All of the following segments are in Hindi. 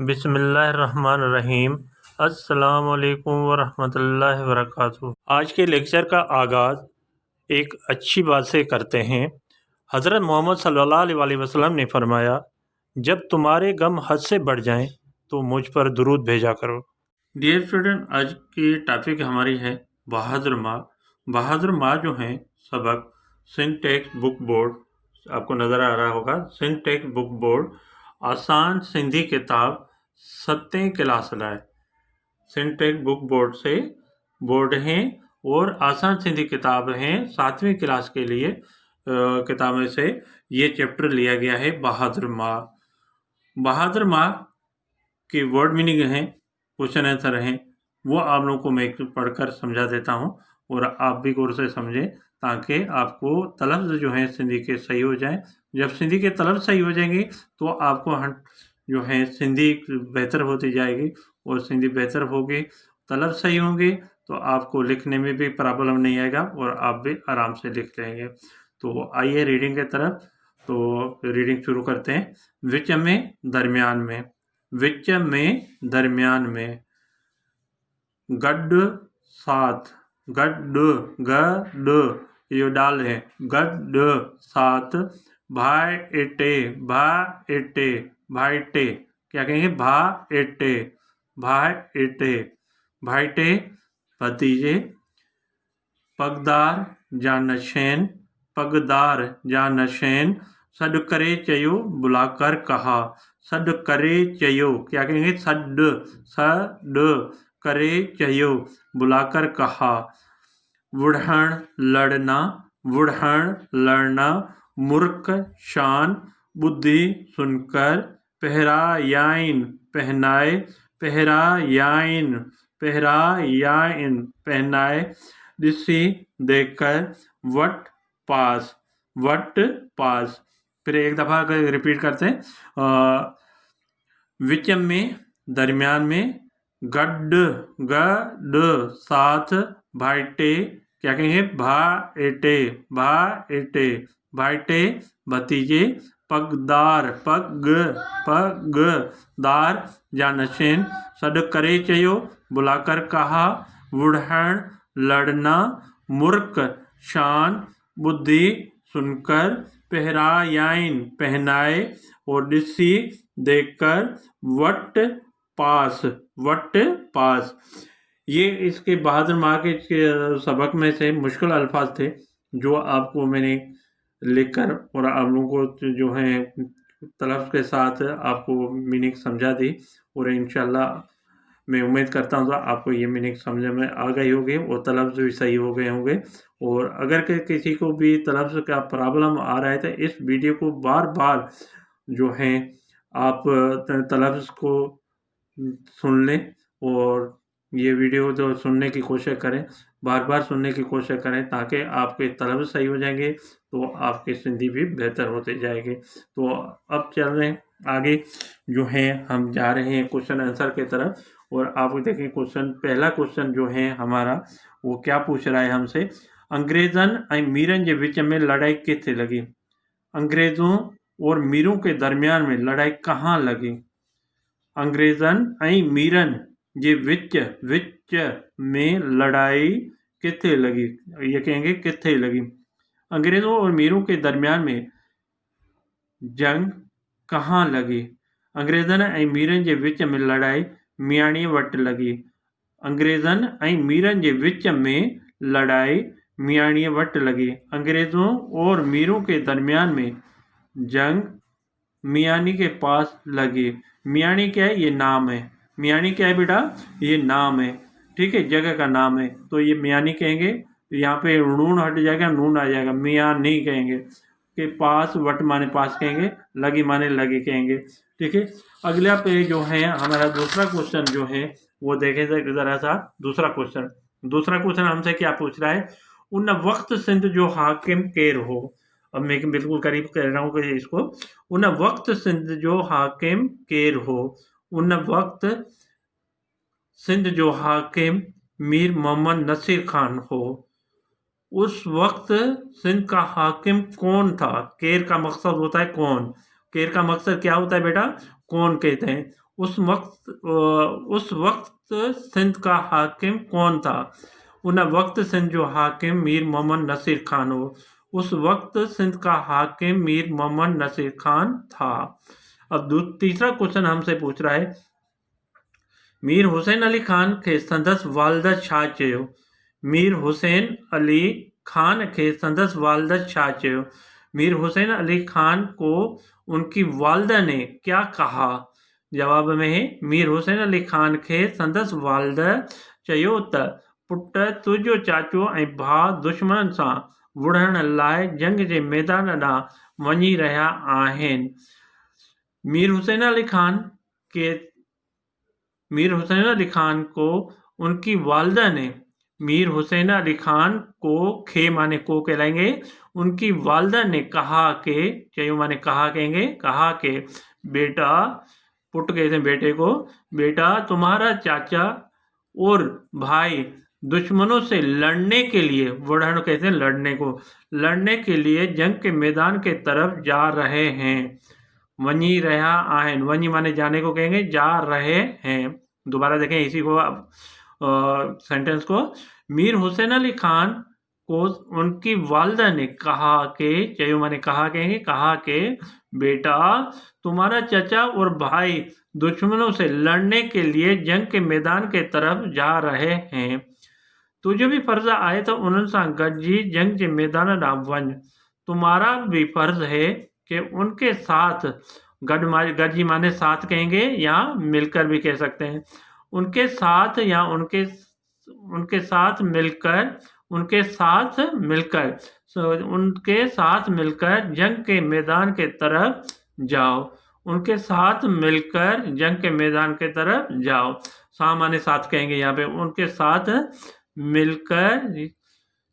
बिस्मिल्लाहिर्रहमानिर्रहीम। अस्सलामुअलैकुम वरहमतुल्लाहि वबरकातुहू। आज के लेक्चर का आगाज़ एक अच्छी बात से करते हैं। हज़रत मोहम्मद सल्लल्लाहु अलैहि वसल्लम ने फरमाया, जब तुम्हारे गम हद से बढ़ जाएं तो मुझ पर दुरूद भेजा करो। डियर स्टूडेंट, आज की टॉपिक हमारी है बहादुर माँ। बहादुर माँ जो हैं सबक सिंटेक्स बुक बोर्ड, आपको नज़र आ रहा होगा, सिंटेक्स बुक बोर्ड आसान सिंधी किताब 7वीं क्लास लाए। सिंटेक्स बुक बोर्ड से बोर्ड हैं और आसान सिंधी किताब हैं 7वीं क्लास के लिए। किताबें से ये चैप्टर लिया गया है बहादुर माँ। बहादुर माँ की वर्ड मीनिंग है, क्वेश्चन आंसर हैं, वो आप लोगों को मैं पढ़कर समझा देता हूँ और आप भी गौर से समझें ताकि आपको तलफ़्ज़ जो है सिंधी के सही हो जाए। जब सिंधी के तलफ़्ज़ सही हो जाएंगे तो आपको जो है सिंधी बेहतर होती जाएगी और सिंधी बेहतर होगी, तलफ़्ज़ सही होंगे तो आपको लिखने में भी प्रॉब्लम नहीं आएगा और आप भी आराम से लिख लेंगे। तो आइए रीडिंग की तरफ। तो रीडिंग शुरू करते हैं। विच में, दरमियान में, विच में, दरमियान में, गड्ढ साथ, गड्ढ, गड्ढ ये डाल है, गड्ढ साथ, भाईटे, भाईटे, भाईटे, क्या कहेंगे, भाईटे, भाईटे, भाईटे भतीजे, पगदार जानशैन, पगदार जानशैन, सड करे चयो, बुलाकर कहा, सड करे चयो, क्या कहेंगे, सड, सड करे चयो, बुलाकर कहा, वुढ़ण लड़ना, वुढ़ण लड़ना, मूर्ख शान, बुद्धि सुनकर, पहरायाइन पहनाए, पहरायाइन, पहरायाइन पहनाए, दिसी देखकर, वट पास, वट पास। फिर एक दफ़ा रिपीट करते हैं। विच में, दरमियान में, गड्ढ, गड्ढ साथ, भाईटे, क्या कहेंगे, भाईटे, भाईटे, भाईटे भतीजे, पगदार, पग, पगदार जानशैन, सड करे चयो, बुलाकर कहा, वुढ़ण लड़ना, मूर्ख शान, बुद्धि सुनकर, पहरायाइन पहनाए और दिसी देखकर, वट पास, वट पास। ये इसके बहादुर माँ के सबक में से मुश्किल अल्फाज थे जो आपको मैंने लिखकर और आप लोगों को जो है तलफ़्ज़ के साथ आपको मीनिंग समझा दी और इंशाल्लाह मैं उम्मीद करता हूँ तो आपको ये मीनिंग समझ में आ गई होगी और तलफ़्ज़ भी सही हो गए होंगे। और अगर किसी को भी तलफ़्ज़ का प्रॉब्लम आ रहा है तो इस वीडियो को बार बार जो है आप तलफ़्ज़ को सुन लें और ये वीडियो जो सुनने की कोशिश करें, बार बार सुनने की कोशिश करें ताकि आपके तलफ़्ज़ सही हो जाएंगे तो आपकी सिंधी भी बेहतर होते जाएगी। तो अब चल रहे हैं आगे, जो है हम जा रहे हैं क्वेश्चन आंसर की तरफ और आप देखें क्वेश्चन, पहला क्वेश्चन जो है हमारा वो क्या पूछ रहा है हमसे, अंग्रेज़न ऐं मीरन के विच में लड़ाई किथे लगी। अंग्रेज़ों और मीरों के दरमियान में लड़ाई कहाँ लगी। अंग्रेज़न ऐं मीरन जे विच, विच में लड़ाई किथे लगी, ये कहेंगे किथे लगी। अंग्रेज़ों और मीरों के दरमियान में जंग कहाँ लगी। अंग्रेज़न ऐं मीरन जे विच में लड़ाई मियाणी वटि लगी। अंग्रेज़न ऐं मीरन जे विच में लड़ाई मियाणी वटि लगी। अंग्रेज़ों और मीरों के दरमियान में जंग मियानी के पास लगी। मियानी क्या है, ये नाम है। मियानी क्या है बेटा, ये नाम है, ठीक है, जगह का नाम है। तो ये मियानी कहेंगे, यहाँ पे नून हट जाएगा, नून आ जाएगा, मियानी कहेंगे। के पास, वट माने पास कहेंगे, लगी माने लगी कहेंगे, ठीक है। अगला पे जो है हमारा दूसरा क्वेश्चन जो है वो देखें जरा सा। दूसरा क्वेश्चन हमसे क्या पूछ रहा है, उन वक्त सिंध जो हाकिम केर हो। अब मैं बिल्कुल करीब कह रहा हूँ कि इसको, उन वक्त सिंध जो हाकिम केर हो। उन वक्त सिंध जो हाकिम मीर मोहम्मद नसीर खान हो। उस वक्त सिंध का हाकिम कौन था। केर का मकसद होता है कौन, केर का मकसद क्या होता है बेटा, कौन कहते हैं। उस वक्त सिंध का हाकिम कौन था? उन वक्त सिंध जो हाकिम मीर मोहम्मद नसीर खान हो। उस वक्त सिंध का हाकिम मीर मोहम्मद नसीर खान था। अब तीसरा क्वेश्चन हमसे पूछ रहा है, मीर हुसैन अली खान खे संदसि वालिदा छा चयो? मीर हुसैन अली खान खे संदसि वालिदा छा चयो? मीर हुसैन अली खान को उनकी वालिदा ने क्या कहा? जवाब में है, मीर हुसैन अली खान खे संदसि वालिदा चयो त पुट तुंहिंजो चाचो ऐं भाउ दुश्मन सां विढ़ण लाइ जंग जे मैदान ॾांहुं वञी रहिया आहिनि। मीर हुसैन अली खान को उनकी वालिदा ने मीर हुसैन अली खान को खे माने को कहलाएंगे, उनकी वालिदा ने कहा के चयो माने कहा कहेंगे, कहा के बेटा, पुट कहते हैं बेटे को, बेटा तुम्हारा चाचा और भाई दुश्मनों से लड़ने के लिए, वढ़ण कहते हैं लड़ने को, लड़ने के लिए जंग के मैदान के तरफ जा रहे हैं। वहीं रहा आहिन, वहीं माने जाने को कहेंगे, जा रहे हैं। दोबारा देखें इसी को सेंटेंस को, मीर हुसैन अली खान को उनकी वालिदा ने कहा के चयो माने कहा कहेंगे, कहा के बेटा तुम्हारा चाचा और भाई दुश्मनों से लड़ने के लिए जंग के मैदान के तरफ जा रहे हैं। तुझे भी फर्ज आए तो उन्हनि सां गॾिजी जंग के मैदान ॾांहुं वञ। तुम्हारा भी फर्ज है कि उनके साथ गॾिजी माने साथ कहेंगे या मिलकर भी कह सकते हैं। उनके साथ या उनके साथ मिलकर, उनके साथ मिलकर जंग के मैदान के तरफ जाओ। उनके साथ मिलकर जंग के मैदान के तरफ जाओ। सा माने साथ कहेंगे यहाँ पे, उनके साथ मिलकर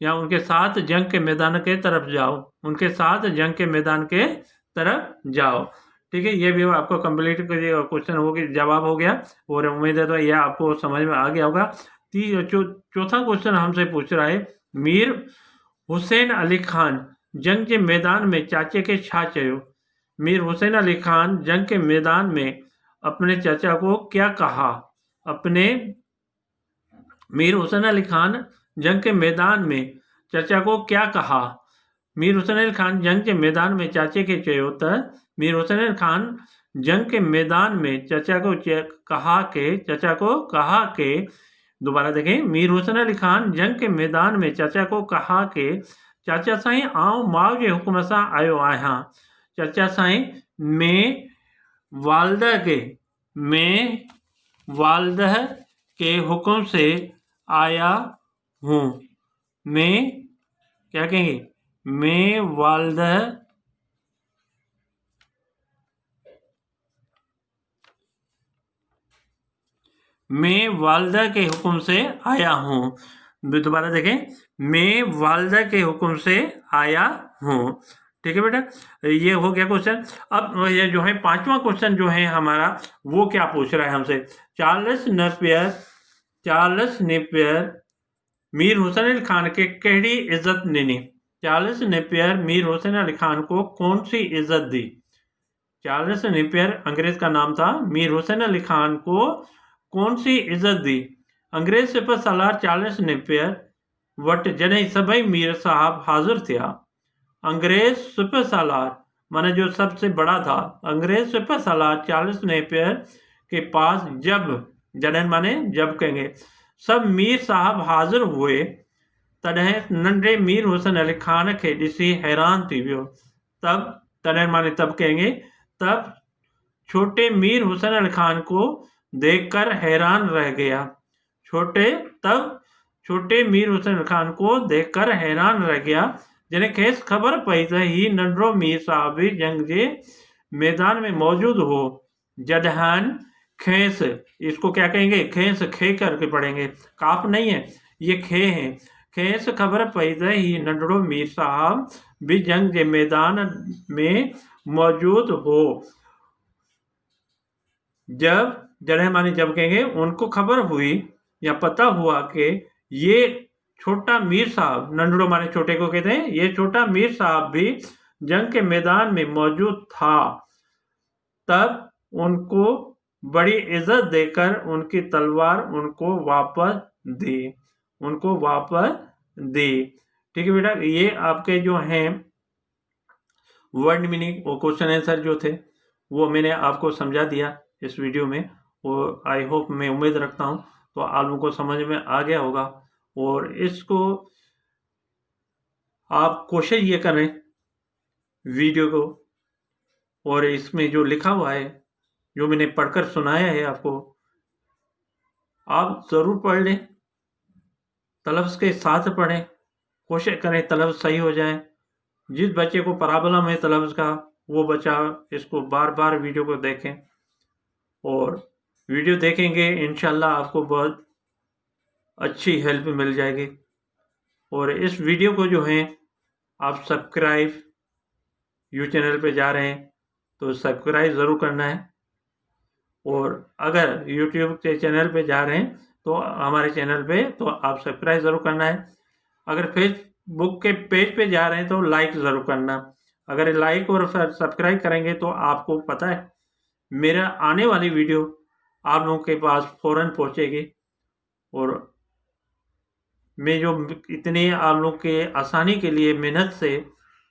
या उनके साथ जंग के मैदान के तरफ जाओ। उनके साथ जंग के मैदान के तरफ जाओ। ठीक है, ये भी आपको कंप्लीट क्वेश्चन हो गया, जवाब हो गया, और उम्मीद है तो यह आपको समझ में आ गया होगा। चौथा क्वेश्चन हमसे पूछ रहा है, मीर हुसैन अली खान जंग के मैदान में चाचे के छा चयो? मीर हुसैन अली खान जंग के मैदान में अपने चाचा को क्या कहा? मीर हुसैन अली खान जंग के मैदान में चाचा को क्या कहा? मीर हुसैन अली खान जंग के मैदान में चाचे के चयो त मीर हुसैन अली खान जंग के मैदान में चाचा को कहा के दोबारा देखें, मीर हुसैन अली खान जंग के मैदान में चाचा को कहा के चाचा साईं आऊं माउ जे हुक्म सां आयो आहियां। चाचा साईं मैं वालिदा के हुक्म से आया हूँ। मैं क्या कहेंगे, मैं वालिदा के हुक्म से आया हूँ। दोबारा देखें, मैं वालिदा के हुक्म से आया हूँ। ठीक है बेटा, ये हो गया क्वेश्चन। अब ये जो है पांचवा क्वेश्चन जो है हमारा, वो क्या पूछ रहा है हमसे, चार्ल्स नेपियर मीर हुसैन अली खान के कड़ी इज्जत ॾिनी? चार्ल्स नेपियर मीर हुसैन अली खान को कौन सी इज्जत दी? चार्ल्स नेपियर अंग्रेज का नाम था, मीर हुसैन अली खान को कौन सी इज्जत दी? अंग्रेज सिपह सालार चार्ल्स नेपियर वटि जॾहिं सभई मीर साहब हाजिर थिया। अंग्रेज सिपह सालार माने जो सबसे बड़ा था, अंग्रेज सिपह सालार चार्ल्स नेपियर के पास जॾहिं माने जब कहेंगे, सब मीर साहब हाजिर हुए, तॾहिं नंढे मीर हुसैन अली खान खे ॾिसी हैरान थी वियो। तॾहिं माने तब कहेंगे, तब छोटे मीर हुसैन अली खान को देखकर हैरान रह गया। छोटे मीर हुसैन अली खान को देखकर हैरान रह गया, जॾहिं खेसि ख़बर पई त ही नंढड़ो मीर साहब भी जंग के मैदान में मौजूद हो। जॾहिं खेसि, इसको क्या कहेंगे, खेस खे करके पढ़ेंगे, काफ नहीं है, ये खे है। खेसि ख़बर पई त ही नंढड़ो मीर साहब भी जंग के मैदान में मौजूद हो। जॾहिं माने जब कहेंगे, उनको खबर हुई या पता हुआ कि ये छोटा मीर साहब, नंढड़ो माने छोटे को कहते हैं, ये छोटा मीर साहब भी जंग के मैदान में मौजूद था, तब उनको बड़ी इज्जत देकर उनकी तलवार उनको वापस दी, उनको वापस दी। ठीक है बेटा, ये आपके जो हैं वर्ड मीनिंग और क्वेश्चन आंसर जो थे वो मैंने आपको समझा दिया इस वीडियो में। और आई होप, मैं उम्मीद रखता हूँ तो आप लोगों को समझ में आ गया होगा। और इसको आप कोशिश ये करें वीडियो को, और इसमें जो लिखा हुआ है, जो मैंने पढ़कर सुनाया है आपको, आप ज़रूर पढ़ लें, तलफ़्ज़ के साथ पढ़ें, कोशिश करें तलफ़्ज़ सही हो जाए। जिस बच्चे को प्रॉब्लम है तलफ़्ज़ का, वो बच्चा इसको बार बार वीडियो को देखें, और वीडियो देखेंगे इंशाल्लाह आपको बहुत अच्छी हेल्प मिल जाएगी। और इस वीडियो को जो है आप सब्सक्राइब, यू चैनल पे जा रहे हैं तो सब्सक्राइब ज़रूर करना है। और अगर यूट्यूब के चैनल पे जा रहे हैं तो हमारे चैनल पे तो आप सब्सक्राइब ज़रूर करना है। अगर फेसबुक के पेज पे जा रहे हैं तो लाइक ज़रूर करना। अगर लाइक और सब्सक्राइब करेंगे तो आपको पता है मेरा आने वाली वीडियो आप लोगों के पास फ़ौरन पहुंचेगी। और मैं जो इतने आप लोग के आसानी के लिए मेहनत से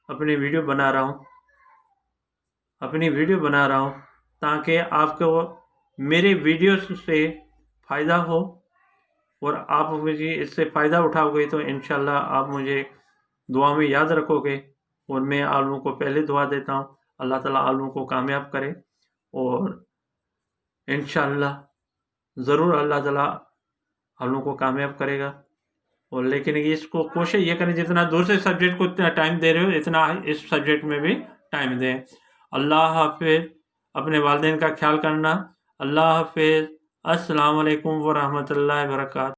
अपनी वीडियो बना रहा हूँ, ताकि आपको मेरे वीडियो से फ़ायदा हो, और आप मुझे इससे फ़ायदा उठाओगे तो इंशाल्लाह आप मुझे दुआ में याद रखोगे। और मैं आप लोगों को पहले दुआ देता हूँ, अल्लाह ताला आप लोगों को कामयाब करे, और इंशाल्लाह ज़रूर अल्लाह ताला आप लोगों को कामयाब करेगा। और लेकिन इसको कोशिश ये करें जितना दूसरे सब्जेक्ट को इतना टाइम दे रहे हो इतना इस सब्जेक्ट में भी टाइम दें। अल्लाह हाफिज़, अपने वालिदैन का ख्याल करना। अल्लाह हाफिज़। अस्सलाम वालेकुम व रहमतुल्लाहि व बरकातहू।